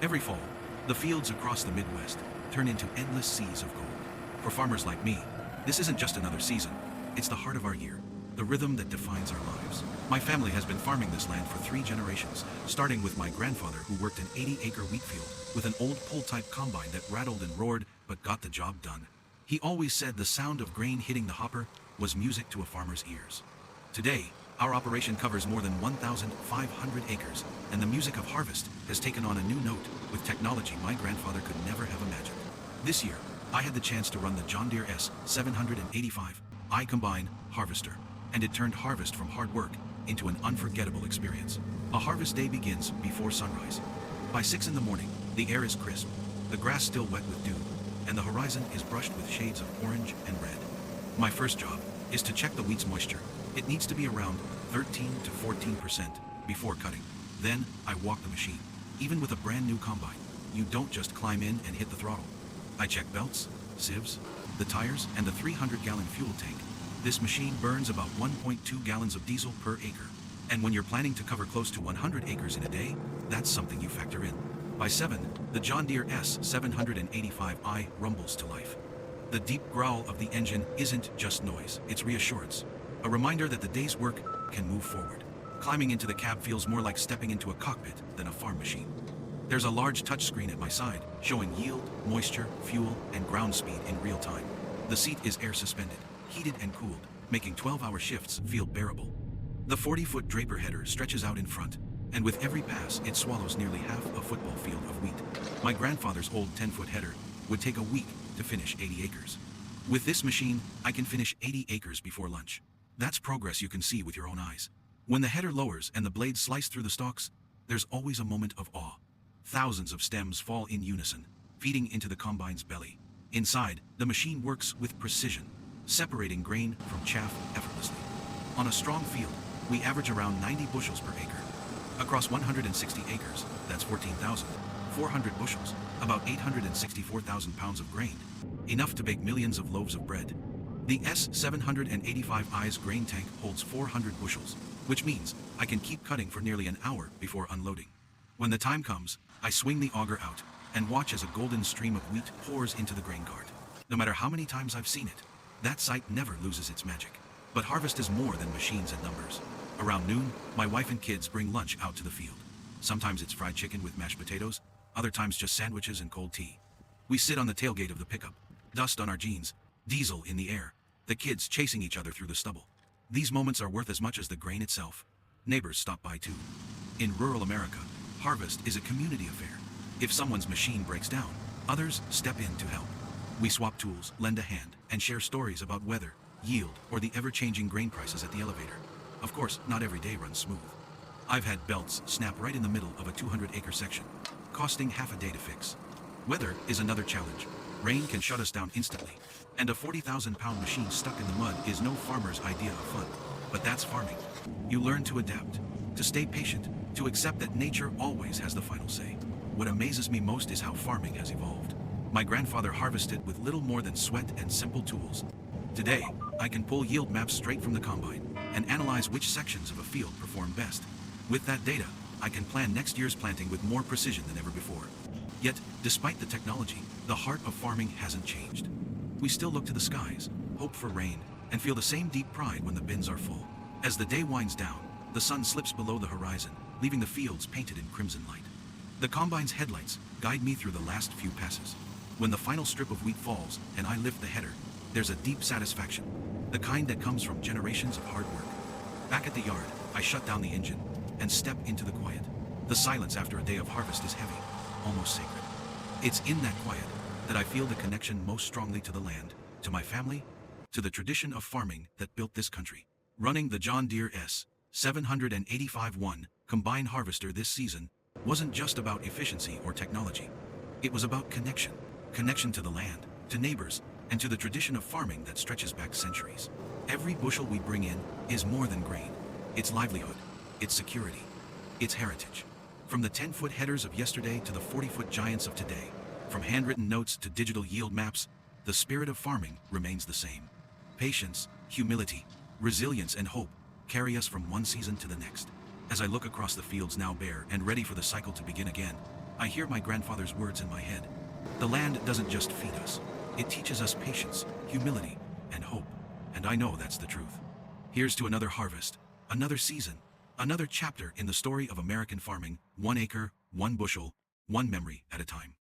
Every fall, the fields across the Midwest turn into endless seas of gold. For farmers like me, this isn't just another season, it's the heart of our year, the rhythm that defines our lives. My family has been farming this land for 3 generations, starting with my grandfather who worked an 80-acre wheat field with an old pull-type combine that rattled and roared but got the job done. He always said the sound of grain hitting the hopper was music to a farmer's ears. Today, our operation covers more than 1,500 acres, and the music of harvest has taken on a new note with technology my grandfather could never have imagined. This year, I had the chance to run the John Deere S785i combine harvester, and it turned harvest from hard work into an unforgettable experience. A harvest day begins before sunrise. By 6 in the morning, the air is crisp, the grass still wet with dew, and the horizon is brushed with shades of orange and red. My first job is to check the wheat's moisture. It needs to be around 13 to 14% before cutting. Then I walk the machine. Even with a brand new combine, you don't just climb in and hit the throttle. I check belts, sieves, the tires, and the 300-gallon fuel tank. This machine burns about 1.2 gallons of diesel per acre. And when you're planning to cover close to 100 acres in a day, that's something you factor in. By 7, the John Deere S785i rumbles to life. The deep growl of the engine isn't just noise, it's reassurance. A reminder that the day's work can move forward. Climbing into the cab feels more like stepping into a cockpit than a farm machine. There's a large touchscreen at my side, showing yield, moisture, fuel, and ground speed in real time. The seat is air suspended, heated and cooled, making 12-hour shifts feel bearable. The 40-foot draper header stretches out in front, and with every pass, it swallows nearly half a football field of wheat. My grandfather's old 10-foot header would take a week to finish 80 acres. With this machine, I can finish 80 acres before lunch. That's progress you can see with your own eyes. When the header lowers and the blades slice through the stalks, there's always a moment of awe. Thousands of stems fall in unison, feeding into the combine's belly. Inside, the machine works with precision, separating grain from chaff effortlessly. On a strong field, we average around 90 bushels per acre. Across 160 acres, that's 14,400 bushels, about 864,000 pounds of grain, enough to bake millions of loaves of bread. The S785i's grain tank holds 400 bushels, which means I can keep cutting for nearly an hour before unloading. When the time comes, I swing the auger out and watch as a golden stream of wheat pours into the grain cart. No matter how many times I've seen it, that sight never loses its magic. But harvest is more than machines and numbers. Around noon, my wife and kids bring lunch out to the field. Sometimes it's fried chicken with mashed potatoes, other times just sandwiches and cold tea. We sit on the tailgate of the pickup, dust on our jeans, diesel in the air, the kids chasing each other through the stubble. These moments are worth as much as the grain itself. Neighbors stop by too. In rural America, harvest is a community affair. If someone's machine breaks down, others step in to help. We swap tools, lend a hand, and share stories about weather, yield, or the ever-changing grain prices at the elevator. Of course, not every day runs smooth. I've had belts snap right in the middle of a 200-acre section, costing half a day to fix. Weather is another challenge. Rain can shut us down instantly, and a 40,000-pound machine stuck in the mud is no farmer's idea of fun. But that's farming. You learn to adapt, to stay patient, to accept that nature always has the final say. What amazes me most is how farming has evolved. My grandfather harvested with little more than sweat and simple tools. Today, I can pull yield maps straight from the combine and analyze which sections of a field perform best. With that data, I can plan next year's planting with more precision than ever before. Yet, despite the technology, the heart of farming hasn't changed. We still look to the skies, hope for rain, and feel the same deep pride when the bins are full. As the day winds down, the sun slips below the horizon, leaving the fields painted in crimson light. The combine's headlights guide me through the last few passes. When the final strip of wheat falls and I lift the header, there's a deep satisfaction, the kind that comes from generations of hard work. Back at the yard, I shut down the engine and step into the quiet. The silence after a day of harvest is heavy, almost sacred. It's in that quiet that I feel the connection most strongly to the land, to my family, to the tradition of farming that built this country. Running the John Deere S785i combine harvester this season wasn't just about efficiency or technology. It was about connection. Connection to the land, to neighbors, and to the tradition of farming that stretches back centuries. Every bushel we bring in is more than grain. It's livelihood, it's security, it's heritage. From the 10-foot headers of yesterday to the 40-foot giants of today, from handwritten notes to digital yield maps, the spirit of farming remains the same. Patience, humility, resilience, and hope carry us from one season to the next. As I look across the fields now bare and ready for the cycle to begin again, I hear my grandfather's words in my head. The land doesn't just feed us. It teaches us patience, humility, and hope. And I know that's the truth. Here's to another harvest, another season, another chapter in the story of American farming, 1 acre, 1 bushel, 1 memory at a time.